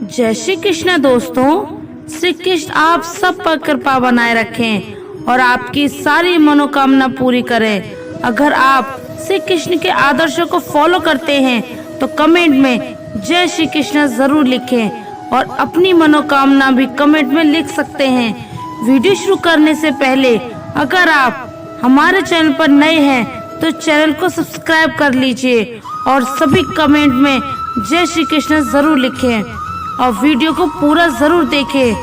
जय श्री कृष्ण दोस्तों। श्री कृष्ण आप सब पर कृपा बनाए रखें और आपकी सारी मनोकामना पूरी करें। अगर आप श्री कृष्ण के आदर्शों को फॉलो करते हैं तो कमेंट में जय श्री कृष्ण जरूर लिखें और अपनी मनोकामना भी कमेंट में लिख सकते हैं। वीडियो शुरू करने से पहले अगर आप हमारे चैनल पर नए हैं तो चैनल को सब्सक्राइब कर लीजिए और सभी कमेंट में जय श्री कृष्ण जरूर लिखें और वीडियो को पूरा जरूर देखें।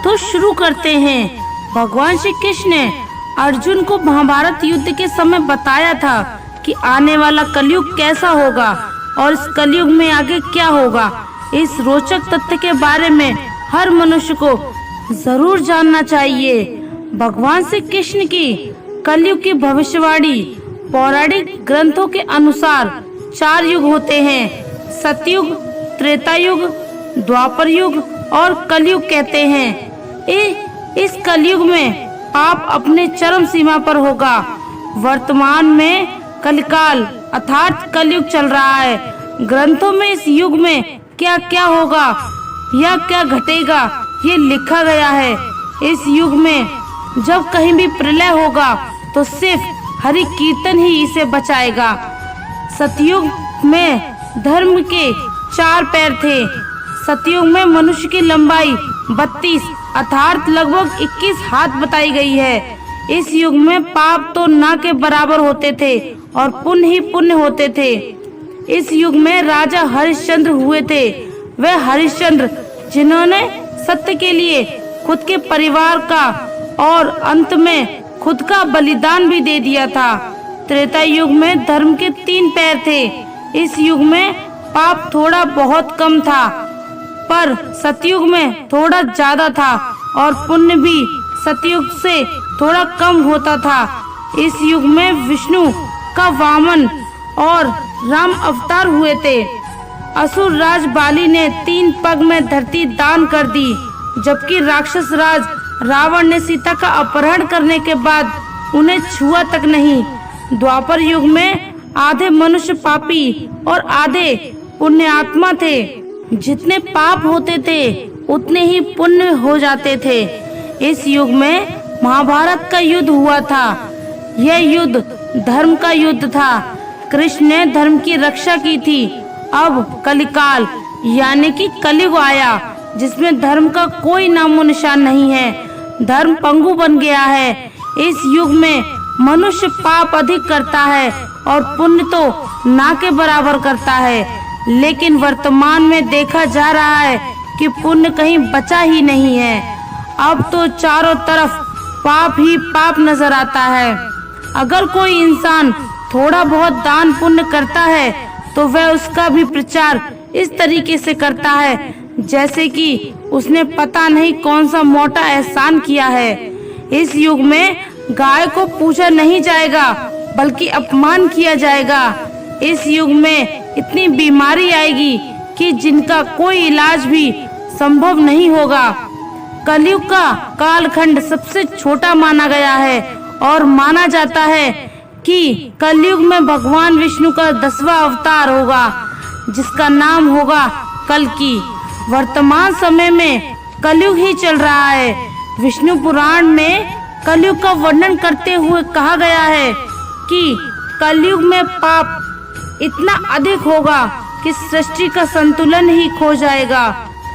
तो शुरू करते हैं। भगवान श्री कृष्ण ने अर्जुन को महाभारत युद्ध के समय बताया था कि आने वाला कलयुग कैसा होगा और इस कलयुग में आगे क्या होगा। इस रोचक तथ्य के बारे में हर मनुष्य को जरूर जानना चाहिए। भगवान श्री कृष्ण की कलयुग की भविष्यवाणी पौराणिक ग्रंथों के अनुसार 4 युग होते हैं। सतयुग, त्रेता युग, द्वापर युग और कलयुग कहते हैं। इस कलयुग में पाप अपने चरम सीमा पर होगा। वर्तमान में कलिकाल अर्थात कलयुग चल रहा है। ग्रंथों में इस युग में क्या क्या होगा या क्या घटेगा ये लिखा गया है। इस युग में जब कहीं भी प्रलय होगा तो सिर्फ हरि कीर्तन ही इसे बचाएगा। सतयुग में धर्म के 4 पैर थे। सतयुग में मनुष्य की लंबाई 32 अर्थात लगभग 21 हाथ बताई गई है। इस युग में पाप तो ना के बराबर होते थे और पुण्य ही पुण्य होते थे। इस युग में राजा हरिश्चंद्र हुए थे। वह हरिश्चंद्र जिन्होंने सत्य के लिए खुद के परिवार का और अंत में खुद का बलिदान भी दे दिया था। त्रेता युग में धर्म के 3 पैर थे। इस युग में पाप थोड़ा बहुत कम था पर सतयुग में थोड़ा ज्यादा था और पुण्य भी सतयुग से थोड़ा कम होता था। इस युग में विष्णु का वामन और राम अवतार हुए थे। असुर राज बाली ने 3 पग में धरती दान कर दी, जबकि राक्षस राज रावण ने सीता का अपहरण करने के बाद उन्हें छुआ तक नहीं। द्वापर युग में आधे मनुष्य पापी और आधे पुण्य आत्मा थे। जितने पाप होते थे उतने ही पुण्य हो जाते थे। इस युग में महाभारत का युद्ध हुआ था। यह युद्ध धर्म का युद्ध था। कृष्ण ने धर्म की रक्षा की थी। अब कलिकाल यानी कि कलयुग आया जिसमें धर्म का कोई नामो निशान नहीं है। धर्म पंगु बन गया है। इस युग में मनुष्य पाप अधिक करता है और पुण्य तो ना के बराबर करता है। लेकिन वर्तमान में देखा जा रहा है कि पुण्य कहीं बचा ही नहीं है। अब तो चारों तरफ पाप ही पाप नजर आता है। अगर कोई इंसान थोड़ा बहुत दान पुण्य करता है तो वह उसका भी प्रचार इस तरीके से करता है जैसे कि उसने पता नहीं कौन सा मोटा एहसान किया है। इस युग में गाय को पूजा नहीं जाएगा बल्कि अपमान किया जाएगा। इस युग में इतनी बीमारी आएगी कि जिनका कोई इलाज भी संभव नहीं होगा। कलयुग का कालखंड सबसे छोटा माना गया है और माना जाता है कि कलयुग में भगवान विष्णु का 10वां अवतार होगा जिसका नाम होगा कल्कि। वर्तमान समय में कलयुग ही चल रहा है। विष्णु पुराण में कलयुग का वर्णन करते हुए कहा गया है कि कलयुग में पाप इतना अधिक होगा कि सृष्टि का संतुलन ही खो जाएगा।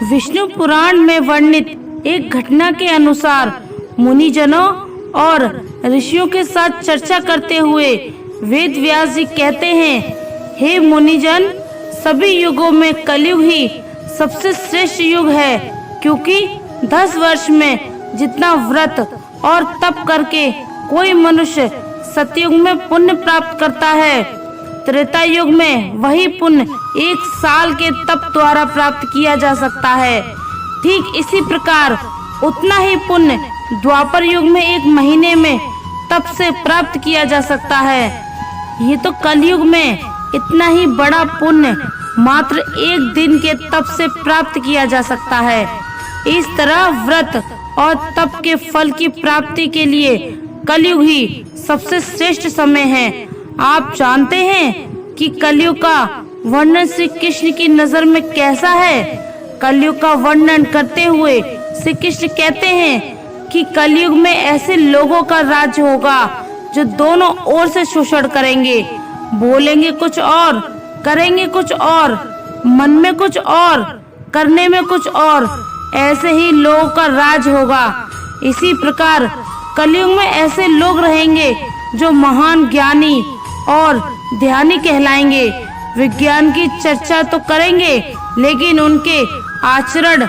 विष्णु पुराण में वर्णित एक घटना के अनुसार मुनिजनों और ऋषियों के साथ चर्चा करते हुए वेद व्यास जी कहते हैं, हे मुनिजन, सभी युगों में कलयुग ही सबसे श्रेष्ठ युग है, क्योंकि 10 वर्ष में जितना व्रत और तप करके कोई मनुष्य सतयुग में पुण्य प्राप्त करता है, त्रेता युग में वही पुण्य 1 साल के तप द्वारा प्राप्त किया जा सकता है। ठीक इसी प्रकार उतना ही पुण्य द्वापर युग में 1 महीने में तप से प्राप्त किया जा सकता है। ये तो कलयुग में इतना ही बड़ा पुण्य मात्र 1 दिन के तप से प्राप्त किया जा सकता है। इस तरह व्रत और तप के फल की प्राप्ति के लिए कलयुग ही सबसे श्रेष्ठ समय है। आप जानते हैं कि कलयुग का वर्णन श्री कृष्ण की नजर में कैसा है? कलयुग का वर्णन करते हुए श्री कृष्ण कहते हैं कि कलयुग में ऐसे लोगों का राज्य होगा जो दोनों ओर से शोषण करेंगे, बोलेंगे कुछ और, करेंगे कुछ और, मन में कुछ और, करने में कुछ और। ऐसे ही लोगों का राज होगा। इसी प्रकार कलयुग में ऐसे लोग रहेंगे जो महान ज्ञानी और ध्यानी कहलाएंगे। विज्ञान की चर्चा तो करेंगे लेकिन उनके आचरण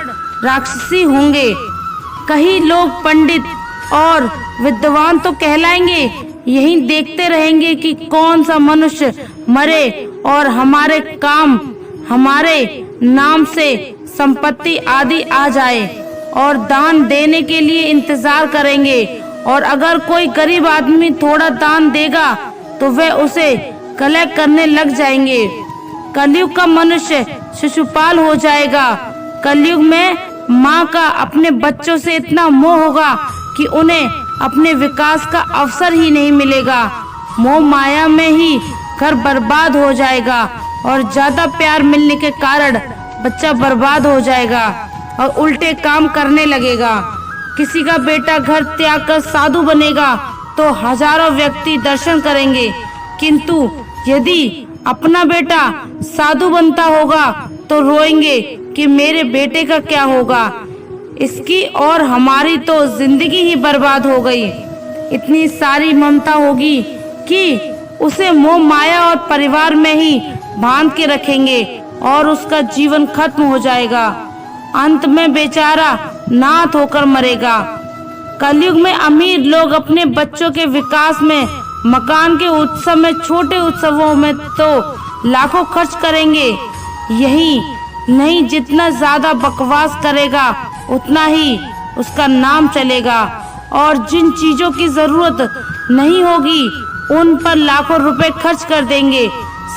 राक्षसी होंगे। कई लोग पंडित और विद्वान तो कहलाएंगे, यही देखते रहेंगे कि कौन सा मनुष्य मरे और हमारे काम, हमारे नाम से संपत्ति आदि आ जाए, और दान देने के लिए इंतजार करेंगे। और अगर कोई गरीब आदमी थोड़ा दान देगा तो वह उसे कलेक्ट करने लग जाएंगे। कलयुग का मनुष्य शिशुपाल हो जाएगा। कलयुग में माँ का अपने बच्चों से इतना मोह होगा कि उन्हें अपने विकास का अवसर ही नहीं मिलेगा। मोह माया में ही घर बर्बाद हो जाएगा और ज्यादा प्यार मिलने के कारण बच्चा बर्बाद हो जाएगा और उल्टे काम करने लगेगा। किसी का बेटा घर त्याग कर साधु बनेगा तो हजारों व्यक्ति दर्शन करेंगे, किंतु यदि अपना बेटा साधु बनता होगा तो रोएंगे कि मेरे बेटे का क्या होगा। इसकी और हमारी तो जिंदगी ही बर्बाद हो गई। इतनी सारी ममता होगी कि उसे मोह माया और परिवार में ही बांध के रखेंगे और उसका जीवन खत्म हो जाएगा। अंत में बेचारा नाथ होकर मरेगा। कलयुग में अमीर लोग अपने बच्चों के विकास में, मकान के उत्सव में, छोटे उत्सवों में तो लाखों खर्च करेंगे। यही नहीं, जितना ज्यादा बकवास करेगा उतना ही उसका नाम चलेगा, और जिन चीजों की जरूरत नहीं होगी उन पर लाखों रुपए खर्च कर देंगे,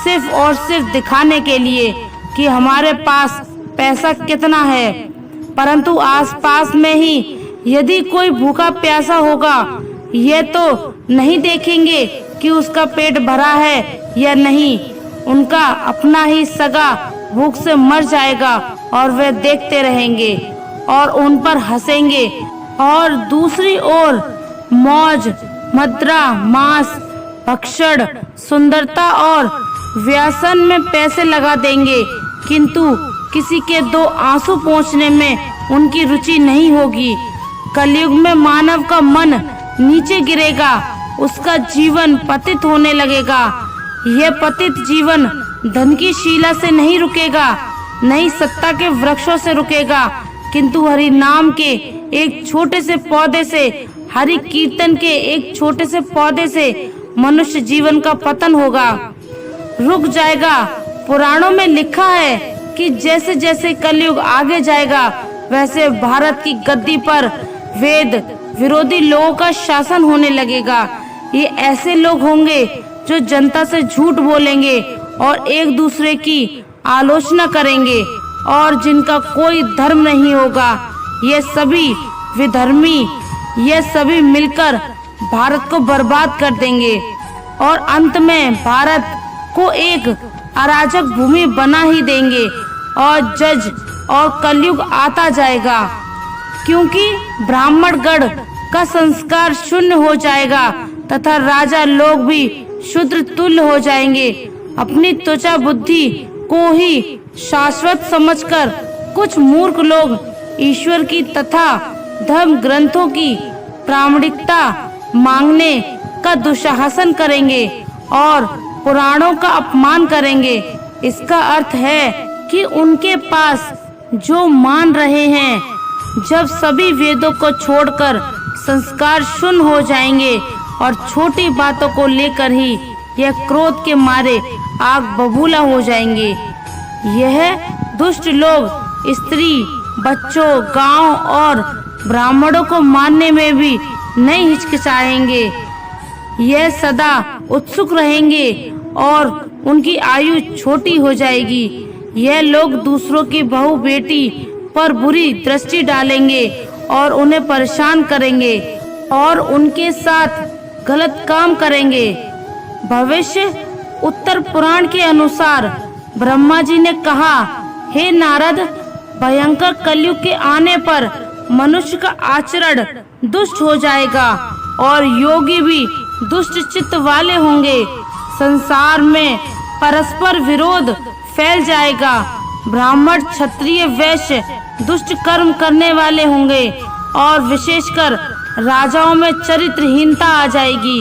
सिर्फ और सिर्फ दिखाने के लिए कि हमारे पास पैसा कितना है। परंतु आसपास में ही यदि कोई भूखा प्यासा होगा, ये तो नहीं देखेंगे कि उसका पेट भरा है या नहीं। उनका अपना ही सगा भूख से मर जाएगा और वे देखते रहेंगे और उन पर हंसेंगे। और दूसरी ओर मौज, मदिरा, मांस, भक्षण, सुंदरता और व्यसन में पैसे लगा देंगे, किंतु किसी के दो आंसू पोंछने में उनकी रुचि नहीं होगी। कलयुग में मानव का मन नीचे गिरेगा, उसका जीवन पतित होने लगेगा। यह पतित जीवन धन की शीला से नहीं रुकेगा, नहीं सत्ता के वृक्षों से रुकेगा, किंतु हरि नाम के एक छोटे से पौधे से, हरि कीर्तन के एक छोटे से पौधे से मनुष्य जीवन का पतन होगा, रुक जाएगा। पुराणों में लिखा है कि जैसे जैसे कलयुग आगे जाएगा वैसे भारत की गद्दी पर वेद विरोधी लोगों का शासन होने लगेगा। ये ऐसे लोग होंगे जो जनता से झूठ बोलेंगे और एक दूसरे की आलोचना करेंगे और जिनका कोई धर्म नहीं होगा। ये सभी विधर्मी, ये सभी मिलकर भारत को बर्बाद कर देंगे और अंत में भारत को एक अराजक भूमि बना ही देंगे और जज और कलयुग आता जाएगा, क्योंकि ब्राह्मणगण का संस्कार शून्य हो जाएगा तथा राजा लोग भी शूद्र तुल्य हो जाएंगे। अपनी त्वचा बुद्धि को ही शाश्वत समझकर कुछ मूर्ख लोग ईश्वर की तथा धर्म ग्रंथों की प्रामाणिकता मांगने का दुशासन करेंगे और पुराणों का अपमान करेंगे। इसका अर्थ है कि उनके पास जो मान रहे हैं, जब सभी वेदों को छोड़कर संस्कार शून्य हो जाएंगे और छोटी बातों को लेकर ही यह क्रोध के मारे आग बबूला हो जाएंगे। यह दुष्ट लोग स्त्री, बच्चों, गांव और ब्राह्मणों को मारने में भी नहीं हिचकिचाएंगे। यह सदा उत्सुक रहेंगे और उनकी आयु छोटी हो जाएगी। यह लोग दूसरों की बहू बेटी पर बुरी दृष्टि डालेंगे और उन्हें परेशान करेंगे और उनके साथ गलत काम करेंगे। भविष्य उत्तर पुराण के अनुसार ब्रह्मा जी ने कहा, हे नारद, भयंकर कलयुग के आने पर मनुष्य का आचरण दुष्ट हो जाएगा और योगी भी दुष्ट चित्त वाले होंगे। संसार में परस्पर विरोध फैल जाएगा। ब्राह्मण, क्षत्रिय, वैश्य दुष्ट कर्म करने वाले होंगे और विशेषकर राजाओं में चरित्रहीनता आ जाएगी।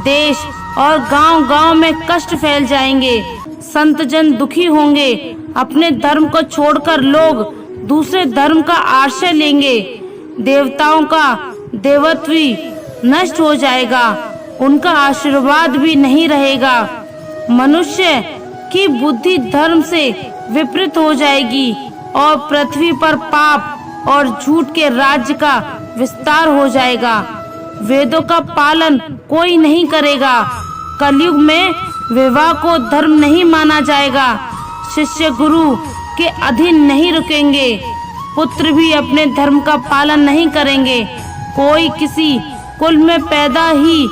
देश और गांव-गांव में कष्ट फैल जाएंगे। संत जन दुखी होंगे। अपने धर्म को छोड़कर लोग दूसरे धर्म का आश्रय लेंगे। देवताओं का देवत्व नष्ट हो जाएगा। उनका आशीर्वाद भी नहीं रहेगा। मनुष्य की बुद्धि धर्म से विपरीत हो जाएगी और पृथ्वी पर पाप और झूठ के राज्य का विस्तार हो जाएगा। वेदों का पालन कोई नहीं करेगा। कलयुग में विवाह को धर्म नहीं माना जाएगा। शिष्य गुरु के अधीन नहीं रुकेंगे। पुत्र भी अपने धर्म का पालन नहीं करेंगे। कोई किसी कुल में पैदा ही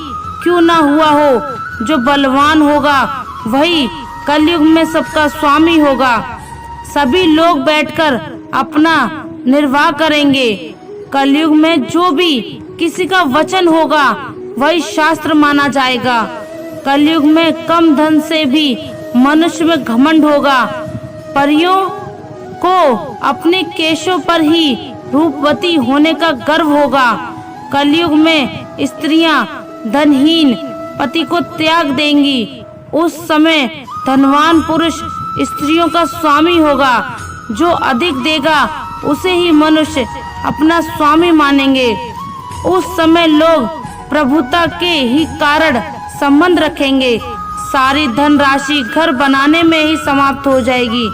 क्यों ना हुआ हो, जो बलवान होगा वही कलयुग में सबका स्वामी होगा। सभी लोग बैठकर अपना निर्वाह करेंगे। कलयुग में जो भी किसी का वचन होगा वही शास्त्र माना जाएगा। कलयुग में कम धन से भी मनुष्य में घमंड होगा। परियों को अपने केशों पर ही रूपवती होने का गर्व होगा। कलयुग में स्त्रियां धनहीन पति को त्याग देंगी। उस समय धनवान पुरुष स्त्रियों का स्वामी होगा। जो अधिक देगा उसे ही मनुष्य अपना स्वामी मानेंगे। उस समय लोग प्रभुता के ही कारण संबंध रखेंगे। सारी धनराशि घर बनाने में ही समाप्त हो जाएगी।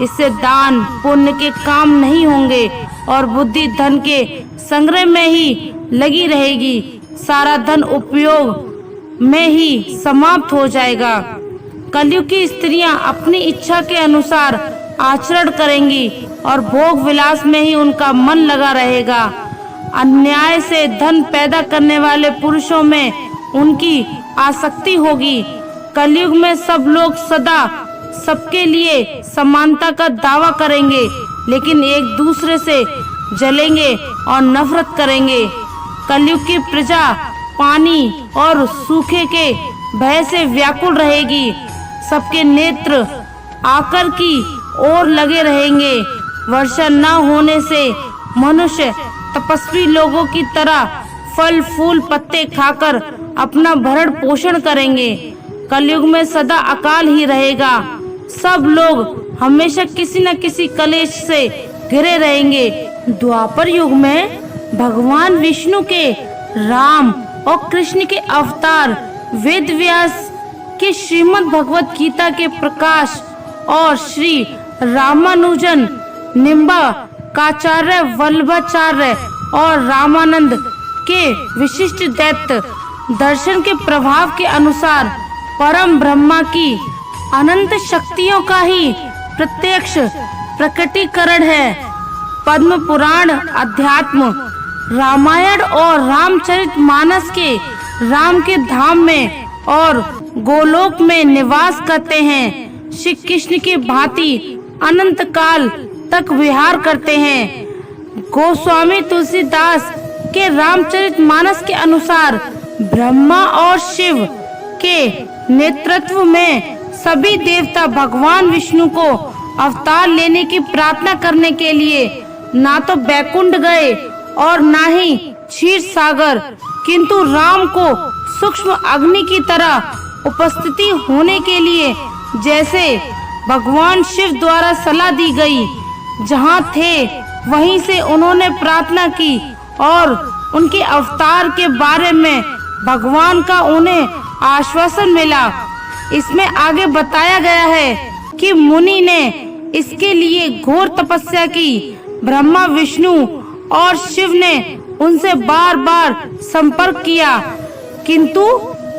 इससे दान पुण्य के काम नहीं होंगे और बुद्धि धन के संग्रह में ही लगी रहेगी। सारा धन उपयोग में ही समाप्त हो जाएगा। कलयुग की स्त्रियां अपनी इच्छा के अनुसार आचरण करेंगी और भोग विलास में ही उनका मन लगा रहेगा। अन्याय से धन पैदा करने वाले पुरुषों में उनकी आसक्ति होगी। कलयुग में सब लोग सदा सबके लिए समानता का दावा करेंगे, लेकिन एक दूसरे से जलेंगे और नफरत करेंगे। कलयुग की प्रजा पानी और सूखे के भय से व्याकुल रहेगी। सबके नेत्र आकर की ओर लगे रहेंगे। वर्षा न होने से मनुष्य तपस्वी लोगों की तरह फल फूल पत्ते खाकर अपना भरण पोषण करेंगे। कलयुग में सदा अकाल ही रहेगा। सब लोग हमेशा किसी न किसी कलेश से घिरे रहेंगे। द्वापर युग में भगवान विष्णु के राम और कृष्ण के अवतार, वेद व्यास के श्रीमद् भगवत गीता के प्रकाश और श्री रामानुजन निम्बाकाचार्य, वल्लभाचार्य और रामानंद के विशिष्ट दैत्य दर्शन के प्रभाव के अनुसार परम ब्रह्मा की अनंत शक्तियों का ही प्रत्यक्ष प्रकटीकरण है। पद्म पुराण, अध्यात्म, रामायण और रामचरितमानस के राम के धाम में और गोलोक में निवास करते हैं। श्री कृष्ण की भांति अनंत काल तक विहार करते हैं। गोस्वामी तुलसीदास के रामचरितमानस के अनुसार ब्रह्मा और शिव के नेतृत्व में सभी देवता भगवान विष्णु को अवतार लेने की प्रार्थना करने के लिए ना तो बैकुंठ गए और ना ही क्षीर सागर, किंतु राम को सूक्ष्म अग्नि की तरह उपस्थिति होने के लिए जैसे भगवान शिव द्वारा सलाह दी गई, जहाँ थे वहीं से उन्होंने प्रार्थना की और उनके अवतार के बारे में भगवान का उन्हें आश्वासन मिला। इसमें आगे बताया गया है कि मुनि ने इसके लिए घोर तपस्या की। ब्रह्मा, विष्णु और शिव ने उनसे बार बार संपर्क किया, किंतु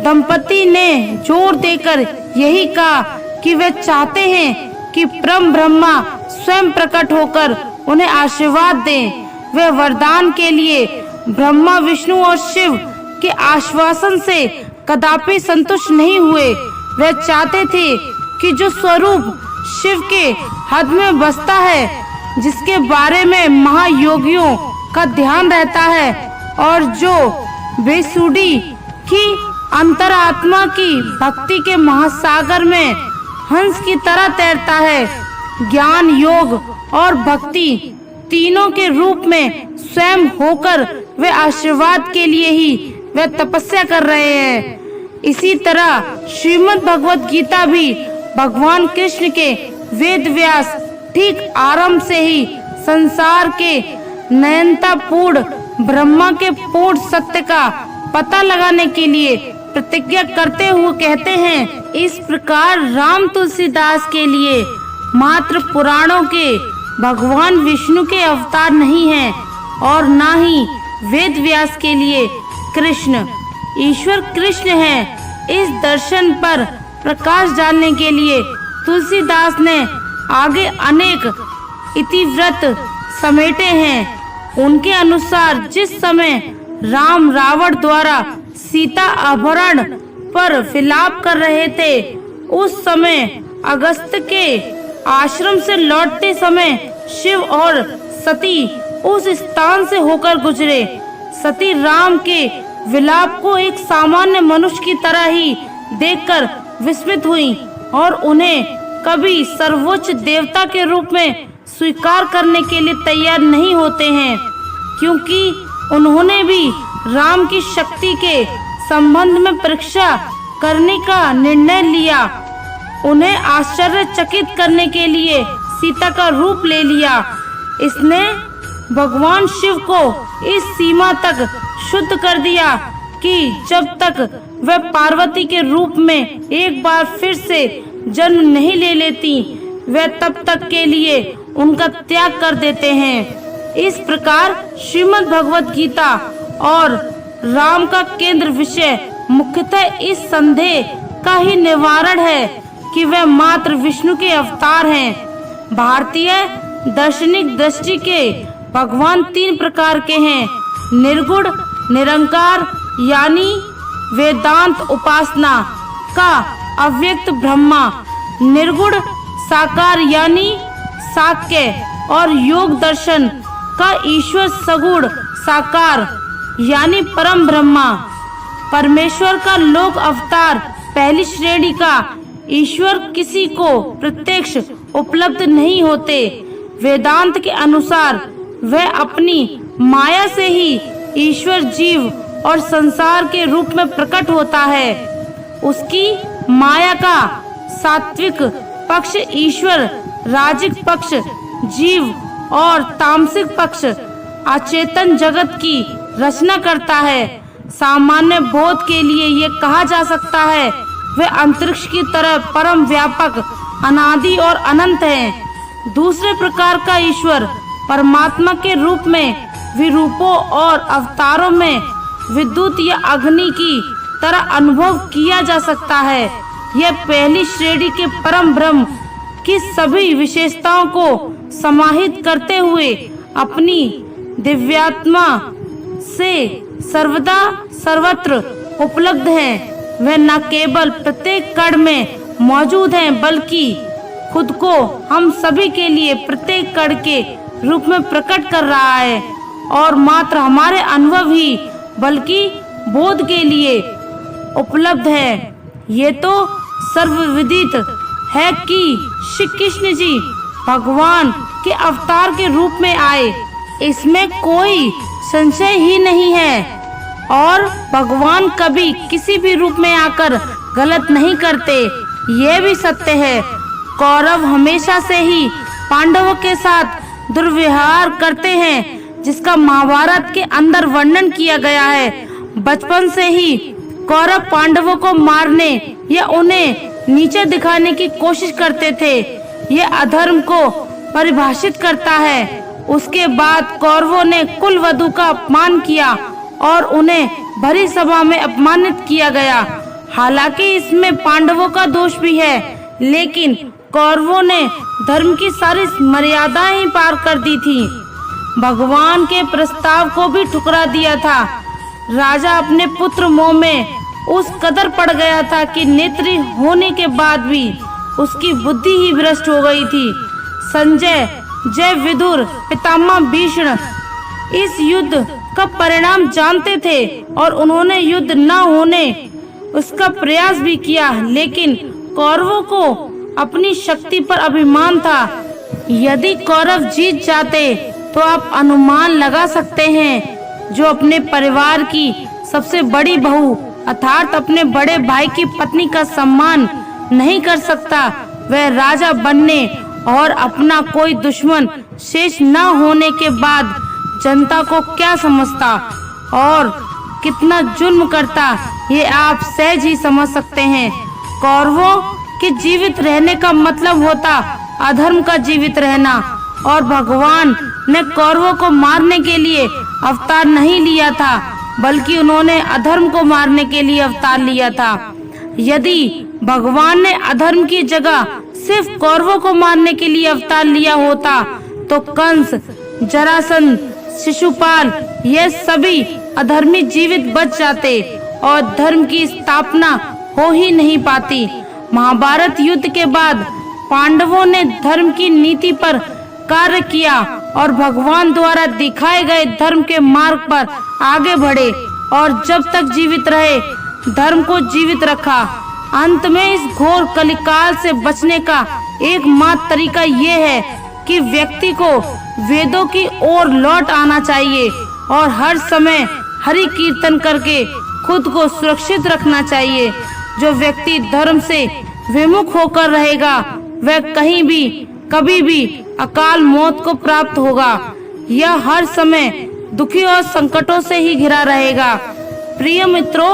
दंपति ने जोर देकर यही कहा कि वे चाहते हैं कि परम ब्रह्मा स्वयं प्रकट होकर उन्हें आशीर्वाद दें। वे वरदान के लिए ब्रह्मा, विष्णु और शिव के आश्वासन से कदापि संतुष्ट नहीं हुए। वे चाहते थे कि जो स्वरूप शिव के हद में बसता है जिसके बारे में महायोगियों का ध्यान रहता है और जो बेसुरी की अंतरात्मा की भक्ति के महासागर में हंस की तरह तैरता है। ज्ञान, योग और भक्ति तीनों के रूप में स्वयं होकर वे आशीर्वाद के लिए ही वे तपस्या कर रहे हैं। इसी तरह श्रीमद् भगवत गीता भी भगवान कृष्ण के वेद व्यास ठीक आरंभ से ही संसार के नयनतापूर्ण ब्रह्मा के पूर्ण सत्य का पता लगाने के लिए प्रतिज्ञा करते हुए कहते हैं। इस प्रकार राम तुलसीदास के लिए मात्र पुराणों के भगवान विष्णु के अवतार नहीं हैं और ना ही वेद व्यास के लिए कृष्ण ईश्वर कृष्ण है। इस दर्शन पर प्रकाश डालने के लिए तुलसीदास ने आगे अनेक इतिवृत्त समेटे हैं। उनके अनुसार जिस समय राम रावण द्वारा सीता अपहरण पर विलाप कर रहे थे, उस समय अगस्त्य के आश्रम से लौटते समय शिव और सती उस स्थान से होकर गुजरे। सती राम के विलाप को एक सामान्य मनुष्य की तरह ही देखकर विस्मित हुई और उन्हें कभी सर्वोच्च देवता के रूप में स्वीकार करने के लिए तैयार नहीं होते हैं, क्योंकि उन्होंने भी राम की शक्ति के संबंध में परीक्षा करने का निर्णय लिया। उन्हें आश्चर्यचकित करने के लिए सीता का रूप ले लिया। इसने भगवान शिव को इस सीमा तक शुद्ध कर दिया कि जब तक वह पार्वती के रूप में एक बार फिर से जन्म नहीं ले लेती, वह तब तक के लिए उनका त्याग कर देते हैं। इस प्रकार श्रीमद् भगवत गीता और राम का केंद्र विषय मुख्यतः इस संदेह का ही निवारण है कि वे मात्र विष्णु के अवतार हैं। भारतीय दार्शनिक दृष्टि के भगवान तीन प्रकार के हैं: निर्गुण, निरंकार यानी वेदांत उपासना का अव्यक्त ब्रह्मा, निर्गुण साकार यानी साक्य और योग दर्शन का ईश्वर सगुण साकार यानी परम ब्रह्मा। परमेश्वर का लोक अवतार पहली श्रेणी का ईश्वर किसी को प्रत्यक्ष उपलब्ध नहीं होते। वेदांत के अनुसार वह अपनी माया से ही ईश्वर जीव और संसार के रूप में प्रकट होता है। उसकी माया का सात्विक पक्ष ईश्वर, राजिक पक्ष जीव और तामसिक पक्ष अचेतन जगत की रचना करता है। सामान्य बोध के लिए ये कहा जा सकता है वे अंतरिक्ष की तरह परम व्यापक, अनादि और अनंत है। दूसरे प्रकार का ईश्वर परमात्मा के रूप में विरूपों और अवतारों में विद्युत या अग्नि की तरह अनुभव किया जा सकता है। यह पहली श्रेणी के परम ब्रह्म की सभी विशेषताओं को समाहित करते हुए अपनी दिव्यात्मा से सर्वदा सर्वत्र उपलब्ध है। वह न केवल प्रत्येक कण में मौजूद हैं, बल्कि खुद को हम सभी के लिए प्रत्येक कण के रूप में प्रकट कर रहा है और मात्र हमारे अनुभव ही बल्कि बोध के लिए उपलब्ध है। ये तो सर्वविदित है कि श्री कृष्ण जी भगवान के अवतार के रूप में आए, इसमें कोई संशय ही नहीं है। और भगवान कभी किसी भी रूप में आकर गलत नहीं करते, ये भी सत्य है। कौरव हमेशा से ही पांडवों के साथ दुर्व्यवहार करते हैं, जिसका महाभारत के अंदर वर्णन किया गया है। बचपन से ही कौरव पांडवों को मारने या उन्हें नीचे दिखाने की कोशिश करते थे। यह अधर्म को परिभाषित करता है। उसके बाद कौरवों ने कुल वधू का अपमान किया और उन्हें भरी सभा में अपमानित किया गया। हालांकि इसमें पांडवों का दोष भी है, लेकिन कौरवों ने धर्म की सारी मर्यादाएं ही पार कर दी थी। भगवान के प्रस्ताव को भी ठुकरा दिया था। राजा अपने पुत्र मोह में उस कदर पड़ गया था कि नेत्री होने के बाद भी उसकी बुद्धि ही भ्रष्ट हो गई थी। संजय जय विदुर, पितामह भीष्म इस युद्ध का परिणाम जानते थे और उन्होंने युद्ध न होने उसका प्रयास भी किया, लेकिन कौरवों को अपनी शक्ति पर अभिमान था। यदि कौरव जीत जाते तो आप अनुमान लगा सकते हैं, जो अपने परिवार की सबसे बड़ी बहू अर्थात अपने बड़े भाई की पत्नी का सम्मान नहीं कर सकता, वह राजा बनने और अपना कोई दुश्मन शेष न होने के बाद जनता को क्या समझता और कितना जुल्म करता, ये आप सहज ही समझ सकते हैं। कौरवों के जीवित रहने का मतलब होता अधर्म का जीवित रहना, और भगवान ने कौरवों को मारने के लिए अवतार नहीं लिया था, बल्कि उन्होंने अधर्म को मारने के लिए अवतार लिया था। यदि भगवान ने अधर्म की जगह सिर्फ कौरवों को मारने के लिए अवतार लिया होता तो कंस, जरासंध, शिशुपाल ये सभी अधर्मी जीवित बच जाते और धर्म की स्थापना हो ही नहीं पाती। महाभारत युद्ध के बाद पांडवों ने धर्म की नीति पर कार्य किया और भगवान द्वारा दिखाए गए धर्म के मार्ग पर आगे बढ़े और जब तक जीवित रहे धर्म को जीवित रखा। अंत में इस घोर कलिकाल से बचने का एकमात्र तरीका ये है कि व्यक्ति को वेदों की ओर लौट आना चाहिए और हर समय हरि कीर्तन करके खुद को सुरक्षित रखना चाहिए। जो व्यक्ति धर्म से विमुख होकर रहेगा वह कहीं भी कभी भी अकाल मौत को प्राप्त होगा। यह हर समय दुखी और संकटों से ही घिरा रहेगा। प्रिय मित्रों,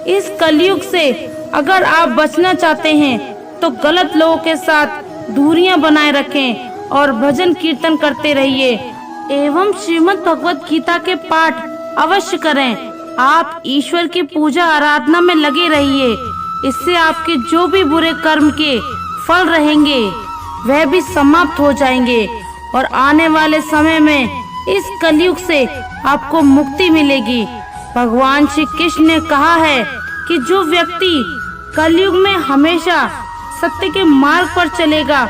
इस कलयुग से अगर आप बचना चाहते हैं तो गलत लोगों के साथ दूरियां बनाए रखें और भजन कीर्तन करते रहिए एवं श्रीमद् भगवत गीता के पाठ अवश्य करें। आप ईश्वर की पूजा आराधना में लगे रहिए, इससे आपके जो भी बुरे कर्म के फल रहेंगे वह भी समाप्त हो जाएंगे और आने वाले समय में इस कलयुग से आपको मुक्ति मिलेगी। भगवान श्री कृष्ण ने कहा है कि जो व्यक्ति कलयुग में हमेशा सत्य के मार्ग पर चलेगा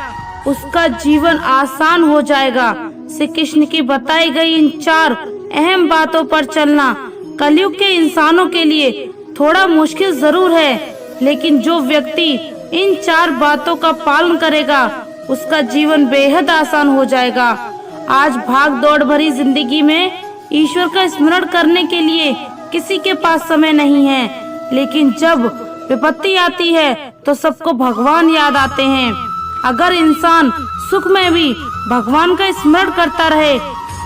उसका जीवन आसान हो जाएगा। श्री कृष्ण की बताई गई इन 4 अहम बातों पर चलना कलयुग के इंसानों के लिए थोड़ा मुश्किल जरूर है, लेकिन जो व्यक्ति इन 4 बातों का पालन करेगा उसका जीवन बेहद आसान हो जाएगा। आज भाग दौड़ भरी जिंदगी में ईश्वर का स्मरण करने के लिए किसी के पास समय नहीं है, लेकिन जब विपत्ति आती है तो सबको भगवान याद आते हैं। अगर इंसान सुख में भी भगवान का स्मरण करता रहे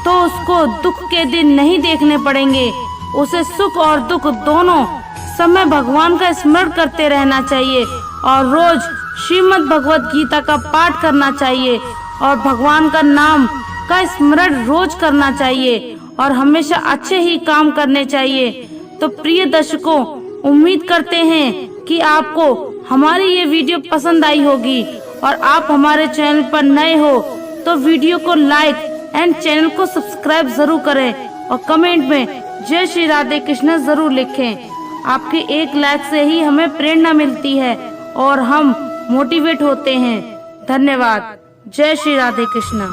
तो उसको दुख के दिन नहीं देखने पड़ेंगे। उसे सुख और दुख दोनों समय भगवान का स्मरण करते रहना चाहिए और रोज श्रीमद् भगवत गीता का पाठ करना चाहिए और भगवान का नाम का स्मरण रोज करना चाहिए और हमेशा अच्छे ही काम करने चाहिए। तो प्रिय दर्शकों, उम्मीद करते हैं कि आपको हमारी ये वीडियो पसंद आई होगी और आप हमारे चैनल पर नए हो तो वीडियो को लाइक एंड चैनल को सब्सक्राइब जरूर करें और कमेंट में जय श्री राधे कृष्ण जरूर लिखें। आपके एक लाइक से ही हमें प्रेरणा मिलती है और हम मोटिवेट होते हैं। धन्यवाद। जय श्री राधे कृष्ण।